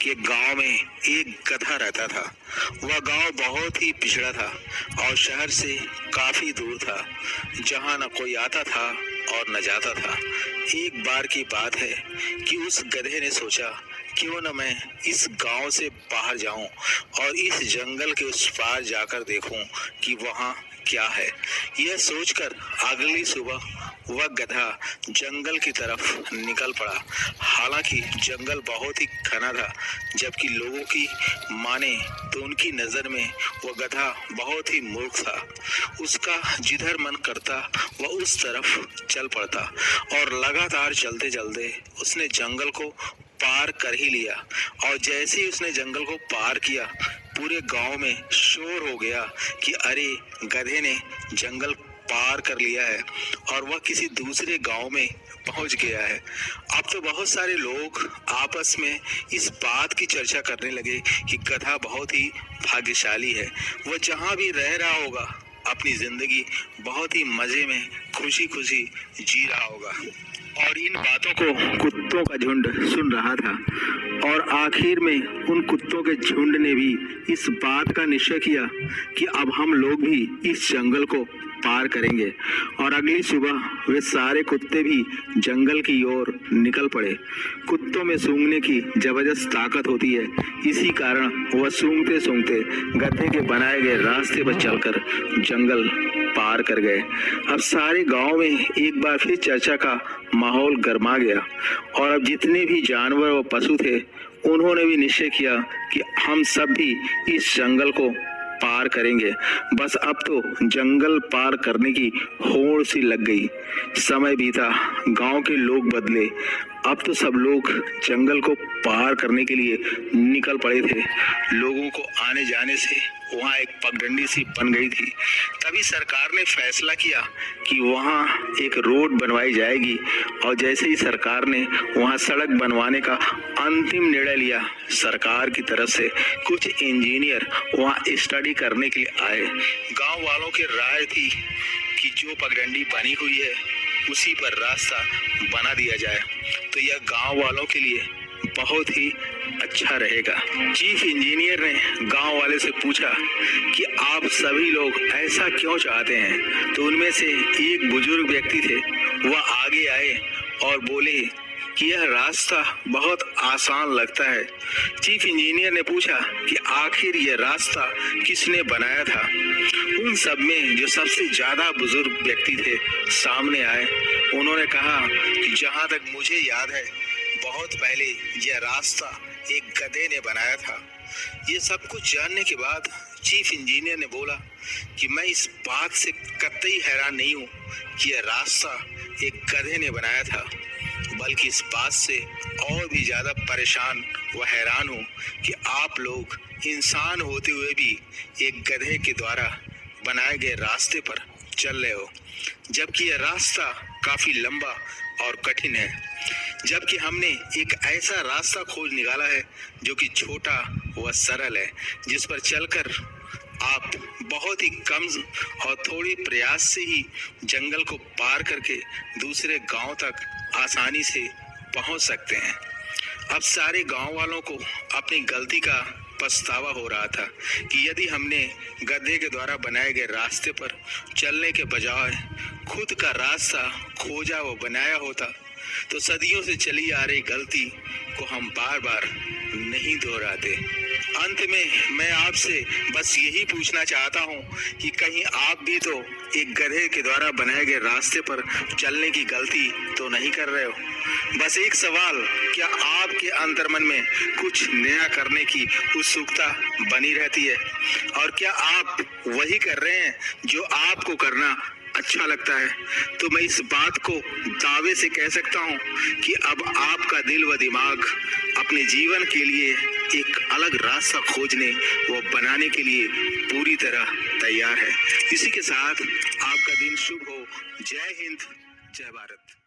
कि एक गांव में एक गधा रहता था। वह गांव बहुत ही पिछड़ा था और शहर से काफी दूर था, जहां न कोई आता था और न जाता था। एक बार की बात है कि उस गधे ने सोचा, क्यों न मैं इस गांव से बाहर जाऊं और इस जंगल के उस पार जाकर देखूं कि वहां क्या है। यह सोचकर अगली सुबह वह गधा जंगल की तरफ निकल पड़ा। हालांकि जंगल बहुत ही घना था, जबकि लोगों की माने तो उनकी नजर में वह गधा बहुत ही मूर्ख था। उसका जिधर मन करता वह उस तरफ चल पड़ता और लगातार चलते चलते उसने जंगल को पार कर ही लिया। और जैसे ही उसने जंगल को पार किया, पूरे गांव में शोर हो गया कि अरे, गधे ने जंगल पार कर लिया है और वह किसी दूसरे गांव में पहुंच गया है। अब तो बहुत सारे लोग आपस में इस बात की चर्चा करने लगे कि गधा बहुत ही भाग्यशाली है। वह जहां भी रह रहा होगा अपनी जिंदगी बहुत ही मजे में खुशी खुशी जी रहा होगा। और इन बातों को कुत्तों का झुंड सुन रहा था और आखिर में उन कुत्तों के झुंड ने भी इस बात का निश्चय किया कि अब हम लोग भी इस जंगल को पार करेंगे। और अगली सुबह वे सारे कुत्ते भी जंगल की ओर निकल पड़े। कुत्तों में सूंघने की जबरदस्त ताकत होती है, इसी कारण वह सूंघते सूंघते गधे के बनाए गए रास्ते पर चलकर जंगल पार कर गए। अब सारे गांव में एक बार फिर चर्चा का माहौल गर्मा गया और अब जितने भी जानवर और पशु थे, उन्होंने भी निश्चय किया कि हम सब भी इस जंगल को पार करेंगे। बस अब तो जंगल पार करने की होड़ सी लग गई। समय बीता, गांव के लोग बदले। अब तो सब लोग जंगल को पार करने के लिए निकल पड़े थे। लोगों को आने जाने से वहां एक पगडंडी सी बन गई थी। तभी सरकार ने फैसला किया कि वहां एक रोड बनवाई जाएगी और जैसे ही सरकार ने वहां सड़क बनवाने का अंतिम निर्णय लिया, सरकार की तरफ से कुछ इंजीनियर वहां स्टडी करने के लिए आए। गांव वालों की राय थी कि जो पगडंडी बनी हुई है उसी पर रास्ता बना दिया जाए, तो यह गांव वालों के लिए बहुत ही अच्छा रहेगा। चीफ इंजीनियर ने गांव वाले से पूछा कि आप सभी लोग ऐसा क्यों चाहते हैं। तो उनमें से एक बुजुर्ग व्यक्ति थे, वह आगे आए और बोले कि यह रास्ता बहुत आसान लगता है। चीफ इंजीनियर ने पूछा कि आखिर यह रास्ता किसने बनाया था। उन सब में जो सबसे ज्यादा बुजुर्ग व्यक्ति थे सामने आए। उन्होंने कहा कि जहां तक मुझे याद है, बहुत पहले यह रास्ता एक गधे ने बनाया था। ये सब कुछ जानने के बाद चीफ इंजीनियर ने बोला कि मैं इस बात से कतई हैरान नहीं हूँ कि यह रास्ता एक गधे ने बनाया था, बल्कि इस बात से और भी ज्यादा परेशान व हैरान हूँ कि आप लोग इंसान होते हुए भी एक गधे के द्वारा बनाए गए रास्ते पर चल रहे हो, जबकि यह रास्ता काफी लंबा और कठिन है। जबकि हमने एक ऐसा रास्ता खोज निकाला है जो कि छोटा व सरल है, जिस पर चलकर आप बहुत ही कम और थोड़ी प्रयास से ही जंगल को पार करके दूसरे गांव तक आसानी से पहुंच सकते हैं। अब सारे गांव वालों को अपनी गलती का पछतावा हो रहा था कि यदि हमने गधे के द्वारा बनाए गए रास्ते पर चलने के बजाय खुद का रास्ता खोजा व बनाया होता, तो सदियों से चली आ रही गलती को हम बार बार नहीं दोहराते। अंत में मैं आपसे बस यही पूछना चाहता हूँ कि कहीं आप भी तो एक गधे के द्वारा बनाए गए रास्ते पर चलने की गलती तो नहीं कर रहे हो। बस एक सवाल, क्या आपके अंतर्मन में कुछ नया करने की उत्सुकता बनी रहती है? और क्या आप वही कर रहे हैं जो आपको करना अच्छा लगता है? तो मैं इस बात को दावे से कह सकता हूँ कि अब आपका दिल व दिमाग अपने जीवन के लिए एक अलग रास्ता खोजने व बनाने के लिए पूरी तरह तैयार है। इसी के साथ आपका दिन शुभ हो। जय हिंद, जय भारत।